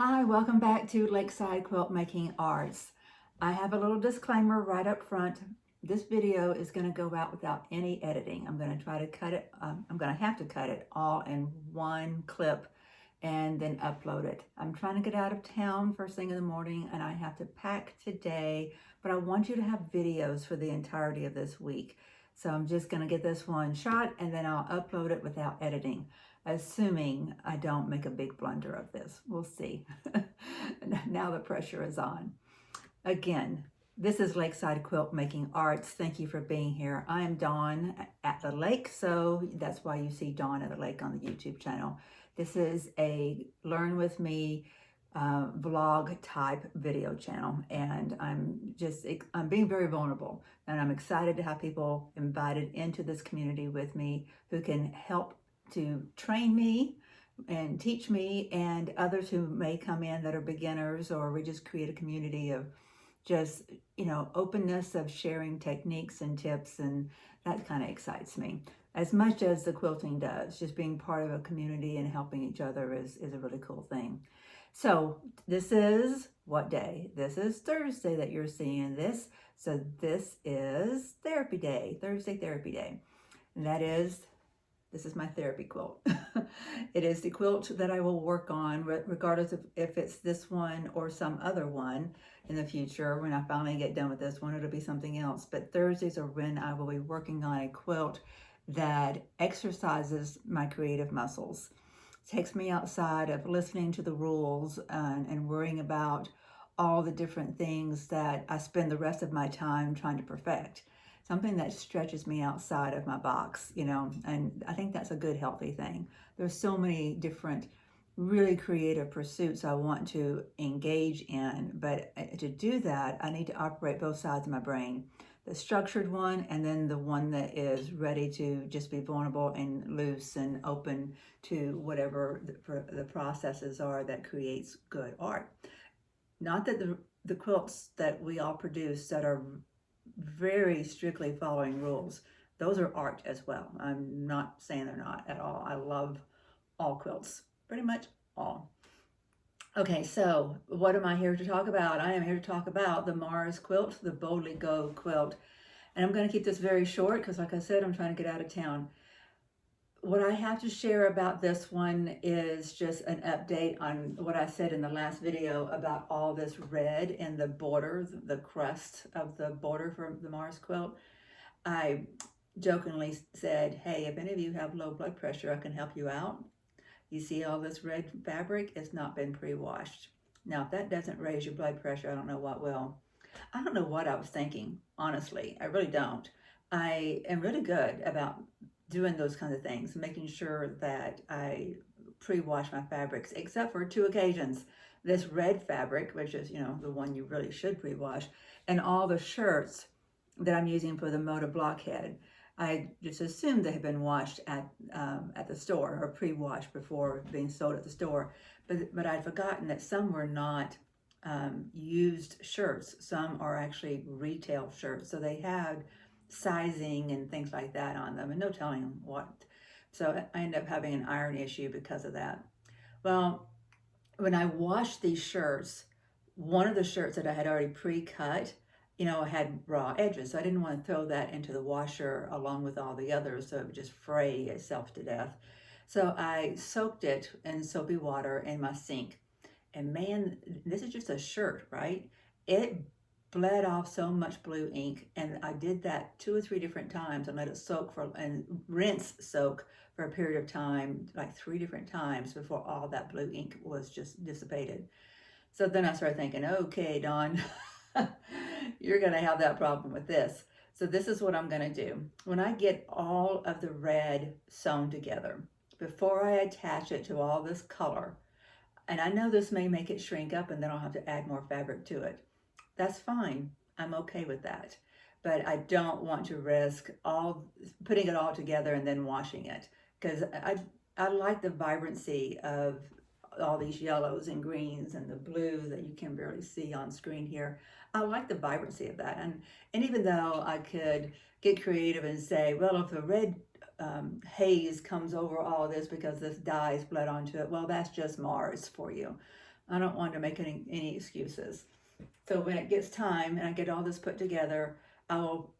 Hi, welcome back to Lakeside Quilt Making Arts. I have a little disclaimer right up front. This video is going to go out without any editing. I'm going to try to cut it. I'm going to have to cut it all in one clip and then upload it. I'm trying to get out of town first thing in the morning and I have to pack today, but I want you to have videos for the entirety of this week. So I'm just going to get this one shot and then I'll upload it without editing, assuming I don't make a big blunder of this. We'll see. Now the pressure is on. Again, this is Lakeside Quilt Making Arts. Thank you for being here. I am Dawn at the lake, so that's why you see Dawn at the lake on the YouTube channel. This is a Learn With Me vlog type video channel, and I'm being very vulnerable, and I'm excited to have people invited into this community with me who can help to train me and teach me, and others who may come in that are beginners, or we just create a community of just, openness of sharing techniques and tips, and that kind of excites me as much as the quilting does. Just being part of a community and helping each other is a really cool thing. So this is what day? This is Thursday that you're seeing this. So this is therapy day, Thursday therapy day. And this is my therapy quilt. It is the quilt that I will work on regardless of if it's this one or some other one in the future. When I finally get done with this one, it'll be something else. But Thursdays are when I will be working on a quilt that exercises my creative muscles. Takes me outside of listening to the rules and worrying about all the different things that I spend the rest of my time trying to perfect. Something that stretches me outside of my box, and I think that's a good, healthy thing. There's so many different really creative pursuits I want to engage in, but to do that, I need to operate both sides of my brain. The structured one, and then the one that is ready to just be vulnerable and loose and open to whatever the processes are that creates good art. Not that the quilts that we all produce that are very strictly following rules, those are art as well. I'm not saying they're not at all. I love all quilts, pretty much all. Okay, so what am I here to talk about? I am here to talk about the Mars quilt, the Boldly Go quilt. And I'm going to keep this very short because, like I said, I'm trying to get out of town. What I have to share about this one is just an update on what I said in the last video about all this red in the border, the crust of the border for the Mars quilt. I jokingly said, hey, if any of you have low blood pressure, I can help you out. You see all this red fabric? It's not been pre-washed. Now, if that doesn't raise your blood pressure, I don't know what will. I don't know what I was thinking, honestly. I really don't. I am really good about doing those kinds of things, making sure that I pre-wash my fabrics, except for two occasions. This red fabric, which is, the one you really should pre-wash, and all the shirts that I'm using for the Moda blockhead. I just assumed they had been washed at the store, or pre-washed before being sold at the store, but I'd forgotten that some were not used shirts. Some are actually retail shirts, so they had sizing and things like that on them, and no telling them what. So I ended up having an iron issue because of that. Well, when I washed these shirts, one of the shirts that I had already pre-cut, had raw edges. So I didn't want to throw that into the washer along with all the others, so it would just fray itself to death. So I soaked it in soapy water in my sink. And man, this is just a shirt, right? It bled off so much blue ink, and I did that 2 or 3 different times and let it soak and rinse soak for a period of time, like 3 different times before all that blue ink was just dissipated. So then I started thinking, okay, Dawn, you're going to have that problem with this. So this is what I'm going to do. When I get all of the red sewn together, before I attach it to all this color, and I know this may make it shrink up and then I'll have to add more fabric to it. That's fine. I'm okay with that. But I don't want to risk putting it all together and then washing it, because I like the vibrancy of all these yellows and greens and the blue that you can barely see on screen here. I like the vibrancy of that. And even though I could get creative and say, well, if the red haze comes over all of this because this dye is bled onto it, well, that's just Mars for you. I don't want to make any excuses. So when it gets time and I get all this put together, I will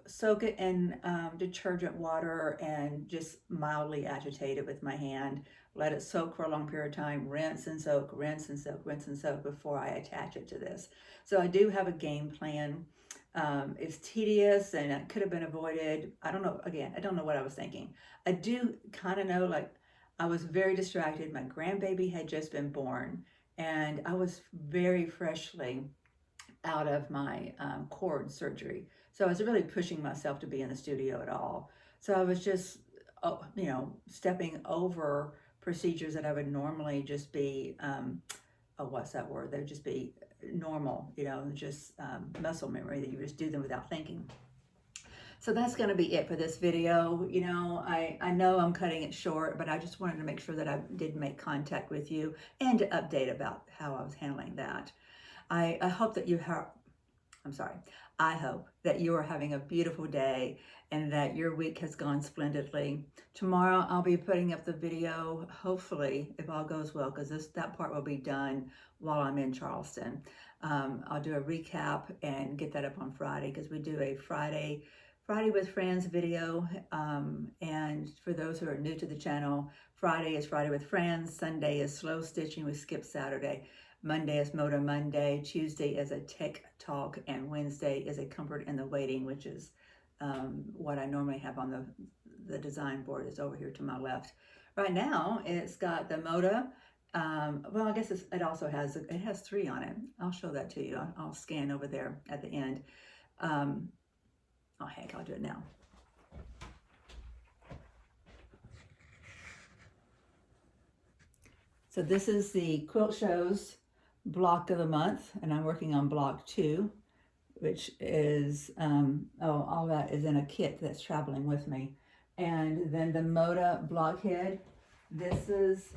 soak it in detergent water and just mildly agitate it with my hand. Let it soak for a long period of time, rinse and soak, rinse and soak, rinse and soak before I attach it to this. So I do have a game plan. It's tedious and it could have been avoided. I don't know, again, I don't know what I was thinking. I do kind of know, like, I was very distracted. My grandbaby had just been born and I was very freshly out of my cord surgery. So I was really pushing myself to be in the studio at all. So I was just, stepping over procedures that I would normally just be, what's that word? They would just be normal, just muscle memory, that you just do them without thinking. So that's going to be it for this video. I know I'm cutting it short, but I just wanted to make sure that I did make contact with you and to update about how I was handling that. I hope that I hope that you are having a beautiful day and that your week has gone splendidly. Tomorrow I'll be putting up the video, hopefully, if all goes well, because that part will be done while I'm in Charleston. I'll do a recap and get that up on Friday, because we do a Friday with Friends video. And for those who are new to the channel, Friday is Friday with Friends, Sunday is Slow Stitching, we skip Saturday. Monday is Motor Monday, Tuesday is a Tech Talk, and Wednesday is a Comfort in the Waiting, which is what I normally have on the design board. Is over here to my left. Right now, it's got the Moda. Well, I guess it also has 3 on it. I'll show that to you. I'll scan over there at the end. Oh heck, I'll do it now. So this is the Quilt Shows block of the month, and I'm working on block 2, which is all that is in a kit that's traveling with me. And then the Moda blockhead, this is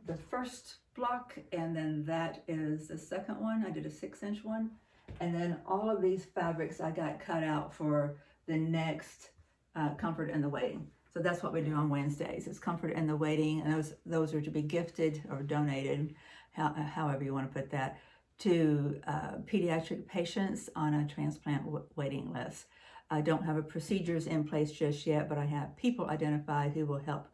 the first block, and then that is the second one. I did a 6-inch one, and then all of these fabrics I got cut out for the next Comfort in the Waiting. So that's what we do on Wednesdays. It's Comfort in the Waiting, and those are to be gifted or donated, however you want to put that, to pediatric patients on a transplant waiting list. I don't have a procedures in place just yet, but I have people identified who will help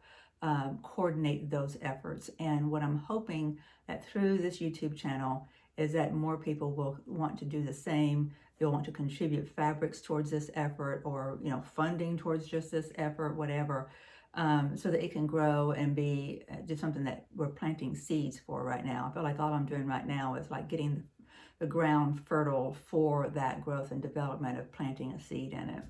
coordinate those efforts. And what I'm hoping that through this YouTube channel is that more people will want to do the same. They'll want to contribute fabrics towards this effort, or funding towards just this effort, whatever, so that it can grow and be just something that we're planting seeds for right now. I feel like all I'm doing right now is like getting the ground fertile for that growth and development of planting a seed in it.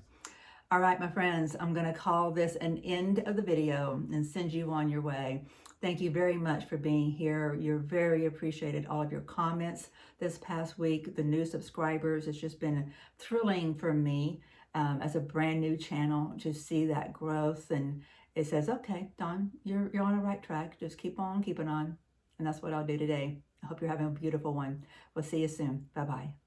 All right, my friends, I'm going to call this an end of the video and send you on your way. Thank you very much for being here. You're very appreciated. All of your comments this past week, the new subscribers, it's just been thrilling for me as a brand new channel to see that growth. And it says, okay, Dawn, you're on the right track. Just keep on keeping on. And that's what I'll do today. I hope you're having a beautiful one. We'll see you soon. Bye-bye.